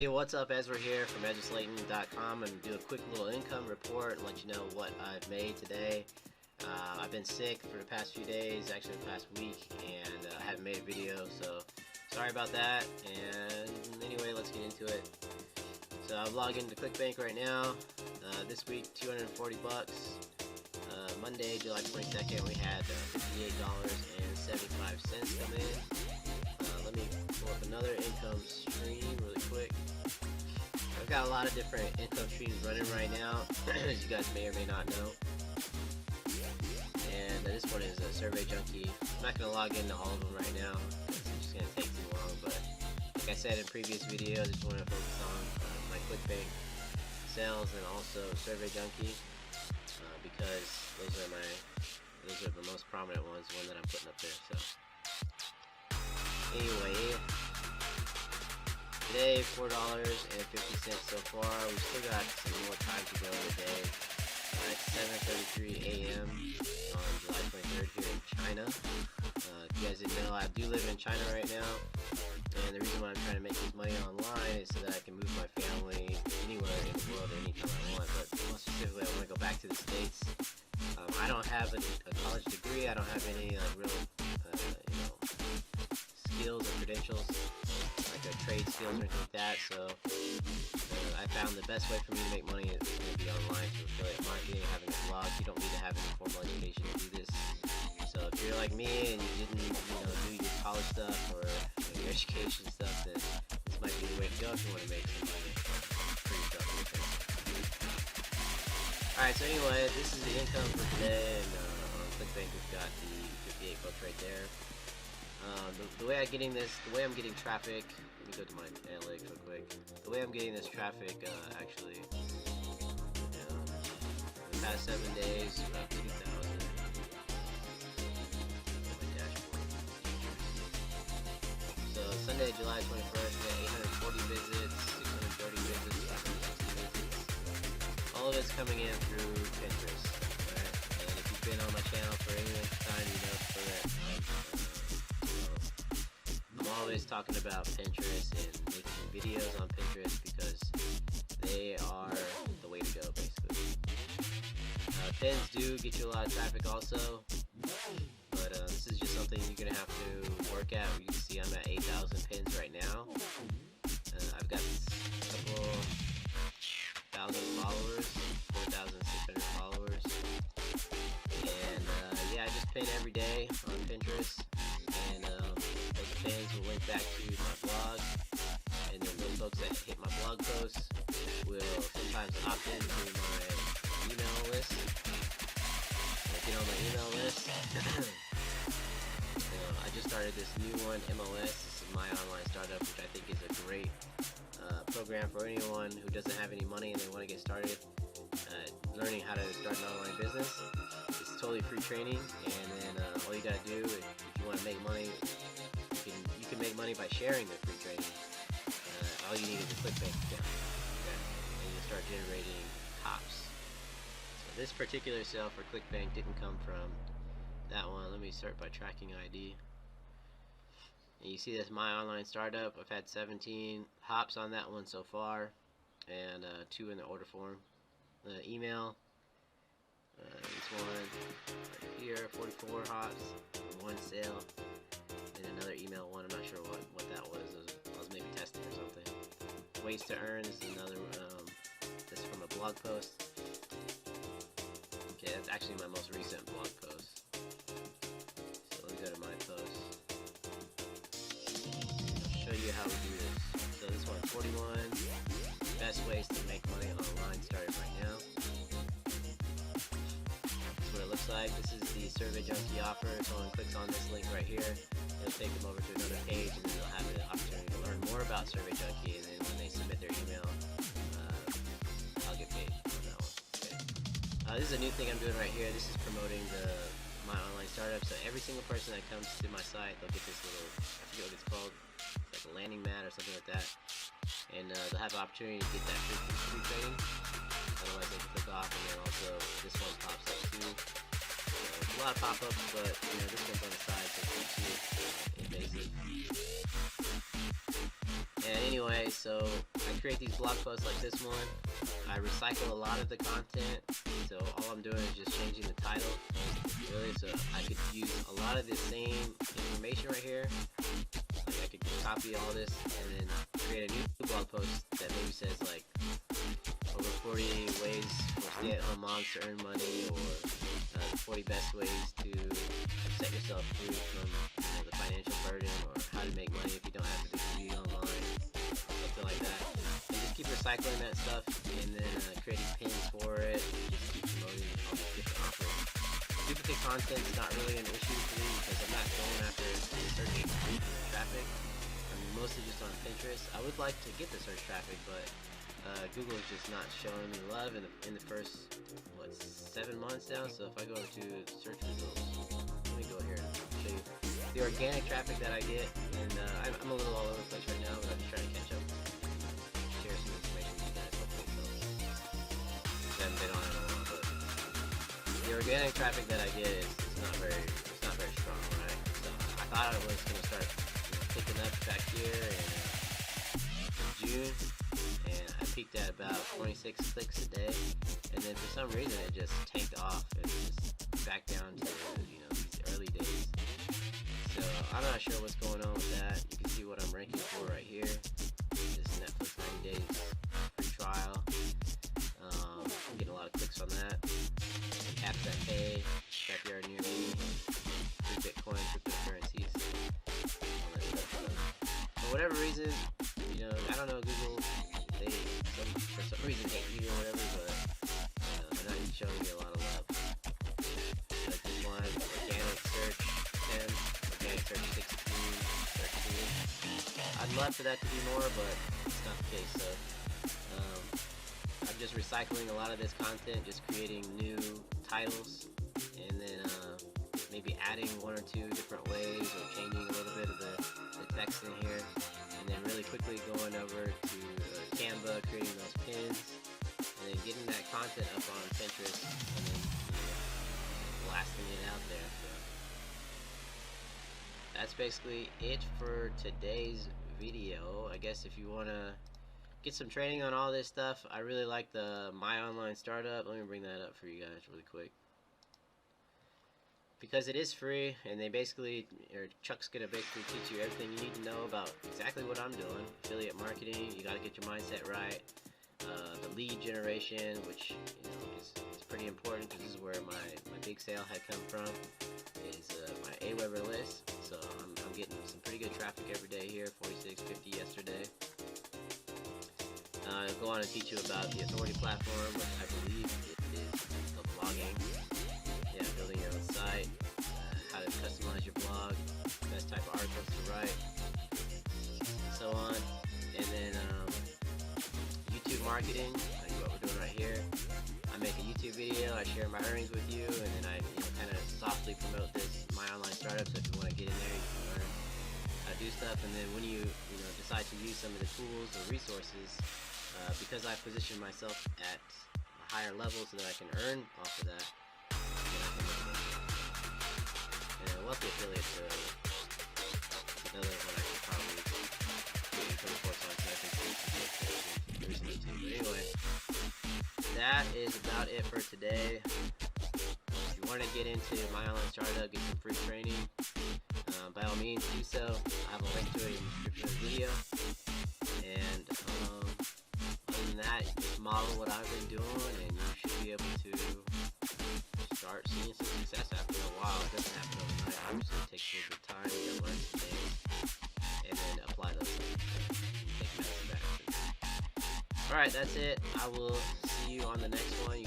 Hey, what's up? Ezra here from EzraSlayton.com, and do a quick little income report and let you know what I've made today. I've been sick for the past few days, actually the past week, and I haven't made a video, so sorry about that. And anyway, let's get into it. So I'm logged into Clickbank right now. This week, 240 bucks. Monday, July 22nd, we had $58.75 come in. Let me pull up another income stream really quick. I've got a lot of different income streams running right now, as you guys may or may not know. And this one is a Survey Junkie. I'm not going to log into all of them right now. It's just going to take too long, but like I said in previous videos, I just want to focus on my Clickbank sales and also Survey Junkie, because those are the most prominent ones, the one that I'm putting up there. So anyway, today $4.50 so far. We've still got some more time to go today. It's 7:33 a.m. on July 23rd here in China. If you guys didn't know, I do live in China right now, and the reason why I'm trying to make this money online is so that I can move my family anywhere in the world anytime I want. But more specifically, I want to go back to the States. I don't have a college degree. I don't have any real skills or credentials, like trade skills or anything like that. So I found the best way for me to make money is going to be online through affiliate marketing, having a blog. You don't need to have any formal education to do this. So if you're like me and you didn't do your college stuff or your education stuff, then this might be the way to go if you want to make some money for yourself. Alright, so anyway, this is the income for today, and on Clickbank we've got the 58 bucks right there. The way I'm getting traffic, let me go to my analytics real quick. The way I'm getting this traffic, actually, the past 7 days, about 2,000. My dashboard. So Sunday, July 21st, we got 840 visits, 630 visits, 560 visits. All of it's coming in through Pinterest, right? And if you've been on my channel for any length of time, you know for that. I'm always talking about Pinterest and making videos on Pinterest because they are the way to go, basically. Pins do get you a lot of traffic also, but this is just something you're going to have to work at. You can see I'm at 8,000 pins right now. I've got a couple thousand followers, 4,600 followers, and yeah, I just pin every day on Pinterest, and those pins will link back to my blog, and then those folks that hit my blog posts will sometimes opt into my email list. Get on my email list. I just started this new one, MOS. This is my online startup, which I think is a great program for anyone who doesn't have any money and they want to get started learning how to start an online business. It's totally free training, and then all you gotta do, if you want to make money, you can make money by sharing the free training. All you need is a Clickbank account, okay? And you'll start generating hops. So this particular sale for Clickbank didn't come from that one. Let me start by tracking ID. And you see this my online startup. I've had 17 hops on that one so far, and 2 in the order form. The email, this one right here, 44 hops, 1 sale, and another email one. I'm not sure what that was. I was maybe testing or something. Ways to earn, this is another, this is from a blog post. Okay, that's actually my most recent blog post. So let me go to my post. I'll show you how we do this. So this one, 41 best ways to make money online started right now. This is what it looks like. This is the Survey Junkie offer. Someone clicks on this link right here, it'll take them over to another page, and then they'll have the opportunity to learn more about Survey Junkie, and then when they submit their email, I'll get paid on that one. Okay. This is a new thing I'm doing right here. This is promoting my online startup. So every single person that comes to my site, they'll get this little, I forget what it's called, it's like a landing mat or something like that, and they'll have the opportunity to get that free training. Otherwise they can click off, and then also this one pops up too. There's a lot of pop-ups, but this one's on the side, so it keeps you in basic. And anyway, so I create these blog posts like this one. I recycle a lot of the content, so all I'm doing is just changing the title, really. So I could use a lot of the same information right here. Like I could copy all this and then create a new blog post that maybe says like over 40 ways for stay-at-home moms to earn money, or 40 best ways to set yourself free from the financial burden, or how to make money if you don't have to be online, something like that. And just keep recycling that stuff, and then creating pins for it, and just keep promoting all these different offers. Duplicate content is not really an issue for me because I'm not going after search traffic. I'm mostly just on Pinterest. I would like to get the search traffic, but Google is just not showing me love in the first 7 months now. So if I go to search results, let me go here and show you the organic traffic that I get. And I'm a little all over the place right now, but I'm just trying to catch up, share some information with you guys. Hopefully, so I haven't been on it in a while, but the organic traffic that I get is not very strong, right? So I thought it was gonna start picking up back here in June. And I peaked at about 26 clicks a day, and then for some reason it just tanked off and just back down to these early days. So I'm not sure what's going on with that. You can see what I'm ranking for right here. This Netflix 90 days free trial. I'm getting a lot of clicks on that. Apps that pay, backyard near me, free Bitcoin, cryptocurrencies, all that stuff. So for whatever reason, I don't know, Google, they for some reason hate me or whatever, but they're not showing me a lot of love. Like this one, organic search 10, organic search 16, 13. I'd love for that to be more, but it's not the case. So I'm just recycling a lot of this content, just creating new titles, and then maybe adding 1 or 2 different ways, or changing a little bit of the text in here. And then really quickly going over to Canva, creating those pins, and then getting that content up on Pinterest, and then blasting it out there. So that's basically it for today's video. I guess if you want to get some training on all this stuff, I really like the My Online Startup. Let me bring that up for you guys really quick, because it is free, and Chuck's gonna basically teach you everything you need to know about exactly what I'm doing. Affiliate marketing, you gotta get your mindset right. The lead generation, which is pretty important, because this is where my big sale had come from, is my Aweber list. So I'm getting some pretty good traffic every day here, 46, 50 yesterday. I'll go on and teach you about the authority platform, which I believe it is the blogging. Yeah, building your own site, how to customize your blog, best type of articles to write, and so on. And then YouTube marketing, like what we're doing right here. I make a YouTube video, I share my earnings with you, and then I kind of softly promote this My Online Startup. So if you want to get in there, you can learn how to do stuff. And then when you decide to use some of the tools or resources, because I position myself at a higher level so that I can earn off of that. And a wealthy affiliate is another one I could probably get into the course on, so I think recently too. But anyway, that is about it for today. If you want to get into My Online Startup, get some free training, by all means do so. I have a link to it in the description of the video. And other than that, just model what I've been doing, and you should be able to start seeing some success after a while. It doesn't happen overnight. Obviously, it takes a little bit of time. You gotta learn some things, and then apply those things. Take massive action. Alright, that's it. I will see you on the next one. You